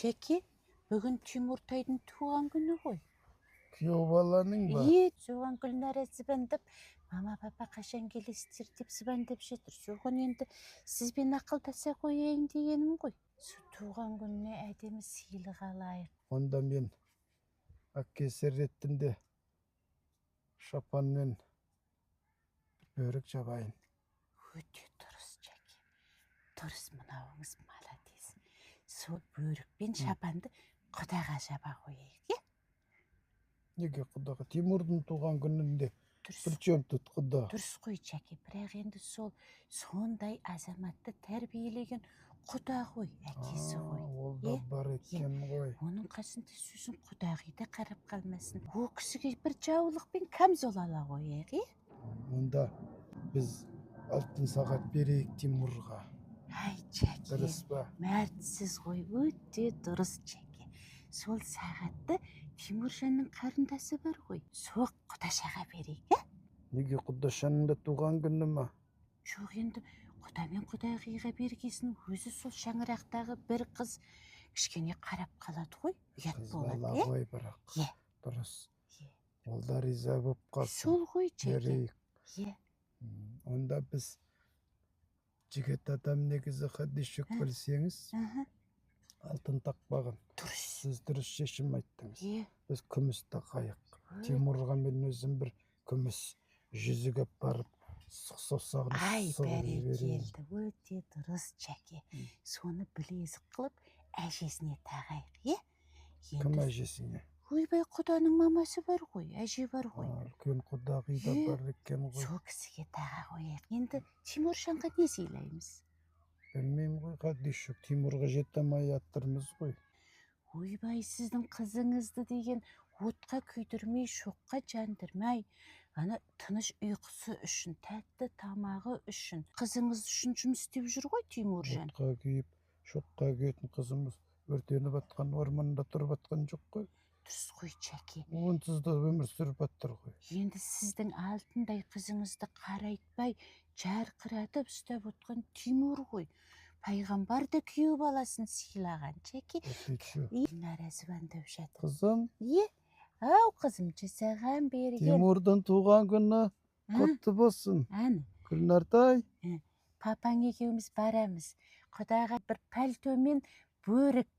Чеки, бүгін Тимуртайдың туған күні ғой. Күйеу баланың ба? Туған күніне звондап, мама папа қашан келесіздер деп звондап жатыр. Соған енді сізбен ақылдаса қояйын дегенім ғой. Туған күніне әдемі сыйлық алайық. Онда мен әкесі ретінде шапанмен бөрік жабайын. Өте дұрыс, Чеки. Дұрыс, мынауыңыз молодец. Сол бөрікпен шапанды құдаға жаба қояйық, Неге құдаға? Тимурдың туған күнінде Дұрыс. Причем тут құда? Дұрыс қой, Чеки. Бірақ енді сондай азаматты тәрбиелеген құда ғой, әкесі ғой. Ол да бар екен ғой. Оның қасында сөзін құдағида қарап қалмасын. О кісіге бір жаулықпен камзол ала қояйық, Онда біз алтын сағат берейік Тимурға. Ай, Чеки. Дұрыс па? Мәртсіз ғой, өте дұрыс, Чеки. Сол сағатты Тимуржанның қарындасы бар ғой. Соқ құдашаға берейік, Неге құдашаның да туған күні ма? Жоқ, енді құда мен құдағиға бергесін өзі сол шаңырақтағы бір қыз кішкене қарап қалады ғой. Ұят болады, Қыз бала ғой бірақ. Дұрыс. Ол да риза болып қалсын. Сол ғой, Чеки. Берейік. Онда біз жігіт адам негізі хадишік білсеңіз, алтын тақпаған. Дұрыс. Сіз дұрыс шешім айттыңыз. Біз күміс тақайық. Тимурға мен өзім бір күміс жүзік апарып, саусағын Ай, берейін. бәрекелді, өте дұрыс, Чеки. Соны білезік қылып, әжесіне тағайық, Кім әжесіне? Ойбай, құданың мамасы бар ғой, әже бар ғой. Үлкен құдағи да бар екен ғой. Сол кісіге таға қояйық. Енді Тимуржанға не сыйлаймыз? Білмеймін ғой, хадишік. Тимурға жете алмай жатырмыз ғой. Ойбай, сіздің қызыңызды деген отқа күйдірмей, шоққа жандырмай, ана тыныш ұйқысы үшін, тәтті тамағы үшін, қызыңыз үшін жұмыс істеп жүр ғой Тимуржан. Отқа күйіп, шоққа күйетін қызымыз өртеніп атқан орманда тұрып атқан жоқ қой. Дұрыс қой, Чеки. Онсыз да өмір сүріп аттыр ғой. Енді сіздің алтындай қызыңызды қарайтпай, жарқыратып ұстап отқан Тимур ғой. Пайғамбар да күйеу баласын сыйлаған, Чеки. Динара звондап жатыр. Қызым? Ау, қызым, саған берген. Тимурдың туған күні құтты болсын. Гүлнартай. Папаң екеуміз барамыз. Құдаға бір пальтомен бөрік.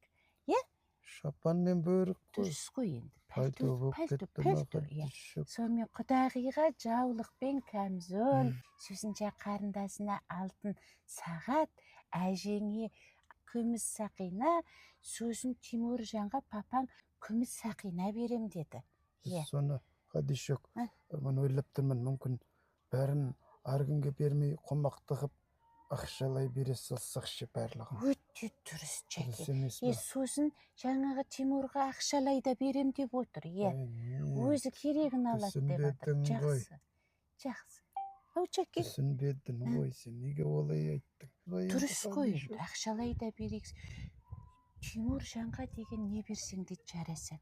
Шапан мен бөрік қой. Дұрыс қой енді. Пальто болып кетті ма? Сонымен құдағиға жаулықпен камзол, сөзінше қарындасына алтын сағат, әжеңе күміс сақина, сөзін Тимуржанға папаң күміс сақина берем деді. Соны хадишік, мен ойлап тұрмын, мүмкін бәрін аргінге бермей қомақты қып ақшалай бере салсақшы барлығын. Өте дұрыс, Чеки. Сосын жаңағы Тимурға ақшалай да берем деп отыр. Өзі керегін алады деп отыр. Жақсы. Ау, Чеки. Түсінбедің ғой, сен неге олай айттың? Дұрыс қой, ақшалай да берейік. Тимуржанға деген не берсең де жарасады.